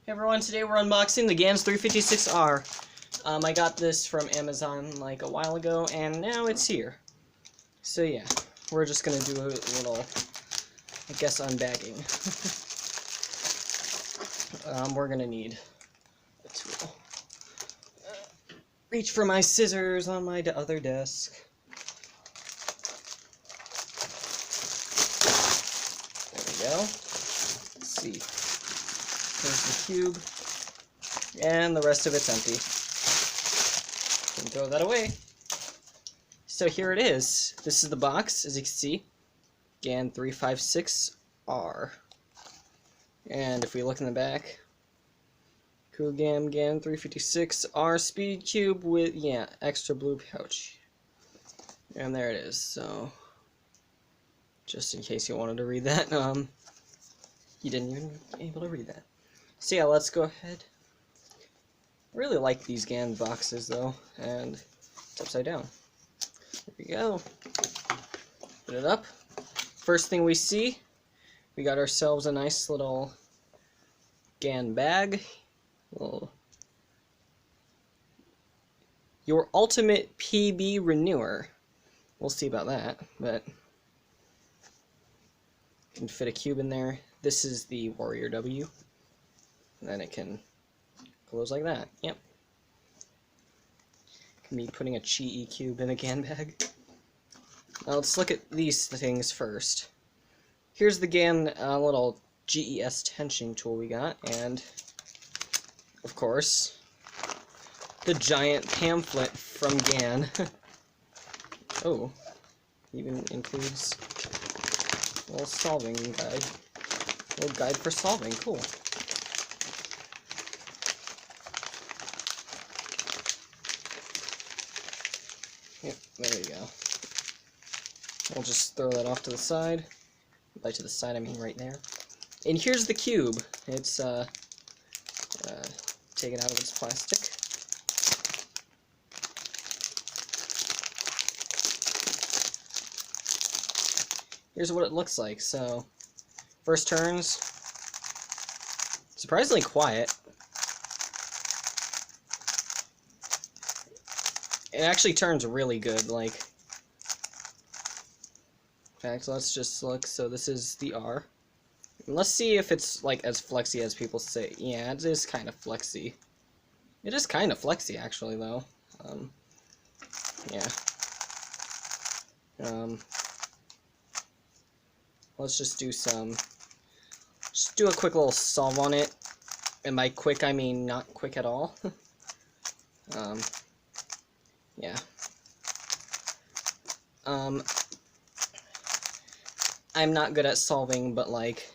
Hey everyone, today we're unboxing the GAN's 356R. I got this from Amazon like a while ago, and now it's here. So yeah, we're just gonna do a little, I guess, unbagging. We're gonna need a tool. Reach for my scissors on my other desk. There we go. Let's see. There's the cube, and the rest of it's empty. Can throw that away. So here it is. This is the box, as you can see. GAN 356R. And if we look in the back, GAN 356R speed cube with, extra blue pouch. And there it is. So, just in case you wanted to read that, you didn't even be able to read that. So yeah, let's go ahead. I really like these GAN boxes though, and it's upside down. There we go. Put it up. First thing we see, we got ourselves a nice little GAN bag. Your ultimate PB renewer. We'll see about that, but you can fit a cube in there. This is the Warrior W. And then it can close like that. Yep. Can be putting a Chi-E cube in a GAN bag. Now let's look at these things first. Here's the GAN little GES tension tool we got, and of course the giant pamphlet from GAN. Oh, even includes a little solving guide. A little guide for solving. Cool. Yep, there you go. We'll just throw that off to the side. By to the side, I mean right there. And here's the cube. It's taken out of its plastic. Here's what it looks like. So, first turns, surprisingly quiet. It actually turns really good, like, in fact, let's just look. So this is the R. And let's see if it's, like, as flexy as people say. Yeah, it is kind of flexy. It is kind of flexy, actually, though. Yeah. Let's just do a quick little solve on it. And by quick, I mean not quick at all. Yeah. I'm not good at solving, but like,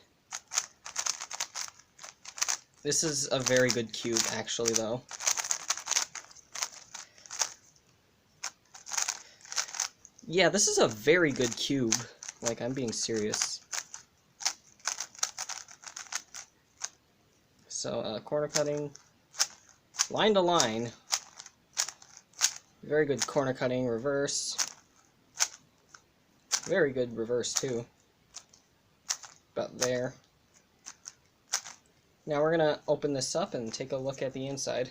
this is a very good cube, actually, though. Yeah, this is a very good cube. Like, I'm being serious. So, corner cutting, line to line. Very good corner cutting, reverse. Very good reverse, too. About there. Now we're going to open this up and take a look at the inside.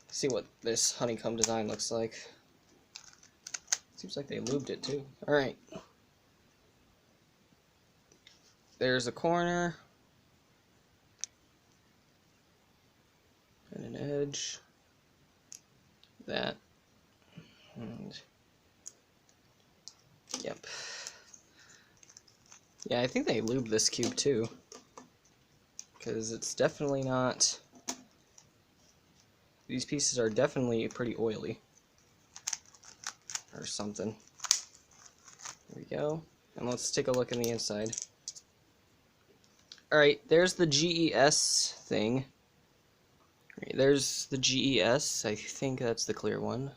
See what this honeycomb design looks like. Seems like they lubed it, too. Alright. There's a corner. And an edge. That. And yep. Yeah, I think they lubed this cube too, because it's definitely not, these pieces are definitely pretty oily or something. There we go. And let's take a look in the inside. Alright, there's the GES thing. There's the GES. I think that's the clear one.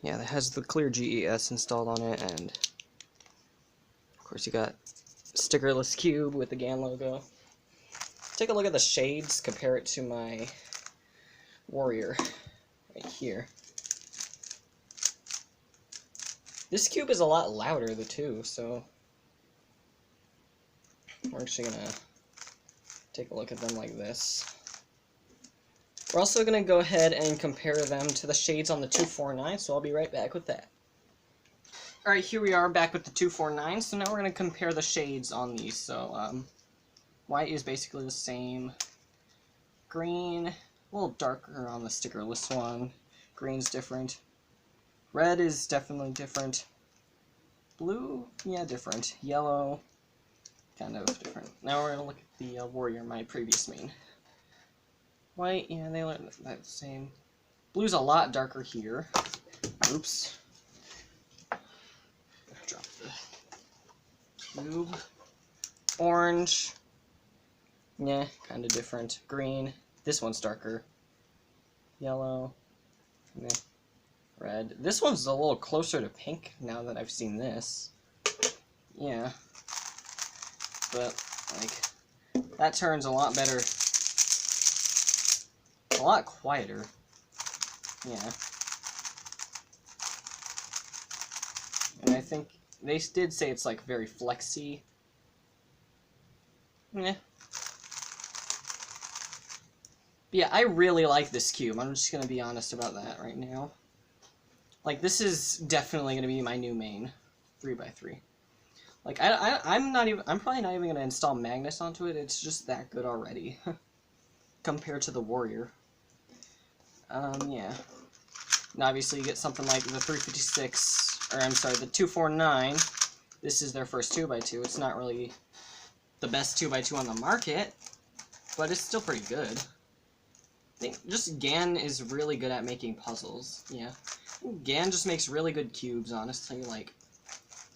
Yeah, that has the clear GES installed on it, and of course you got stickerless cube with the GAN logo. Take a look at the shades, compare it to my Warrior right here. This cube is a lot louder too, so we're actually gonna take a look at them like this. We're also gonna go ahead and compare them to the shades on the 249, so I'll be right back with that. Alright, here we are back with the 249, so now we're gonna compare the shades on these. So, white is basically the same. Green, a little darker on the stickerless one. Green's different. Red is definitely different. Blue, yeah, different. Yellow, kind of different. Now we're going to look at the Warrior, my previous main. White, yeah, they look the same. Blue's a lot darker here. Oops. Drop the cube. Orange, yeah, kind of different. Green, this one's darker. Yellow, yeah. Red. This one's a little closer to pink now that I've seen this. Yeah. But, like, that turns a lot better. A lot quieter. Yeah. And I think they did say it's, like, very flexy. Yeah. But yeah, I really like this cube. I'm just gonna be honest about that right now. Like, this is definitely going to be my new main, 3x3. Like, I'm probably not even going to install magnets onto it. It's just that good already, compared to the Warrior. Yeah. And obviously you get something like the 356, or I'm sorry, the 249. This is their first 2x2. It's not really the best 2x2 on the market, but it's still pretty good. I think just GAN is really good at making puzzles, yeah. GAN just makes really good cubes, honestly, like,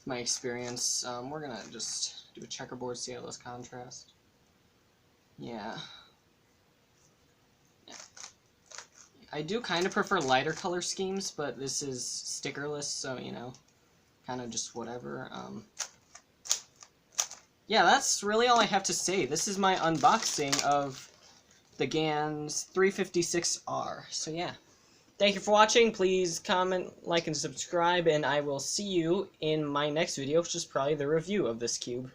my experience. We're gonna just do a checkerboard, see how those contrast. Yeah. I do kind of prefer lighter color schemes, but this is stickerless, so, you know, kind of just whatever. Yeah, that's really all I have to say. This is my unboxing of the GAN's 356R, so yeah. Thank you for watching. Please comment, like, and subscribe, and I will see you in my next video, which is probably the review of this cube.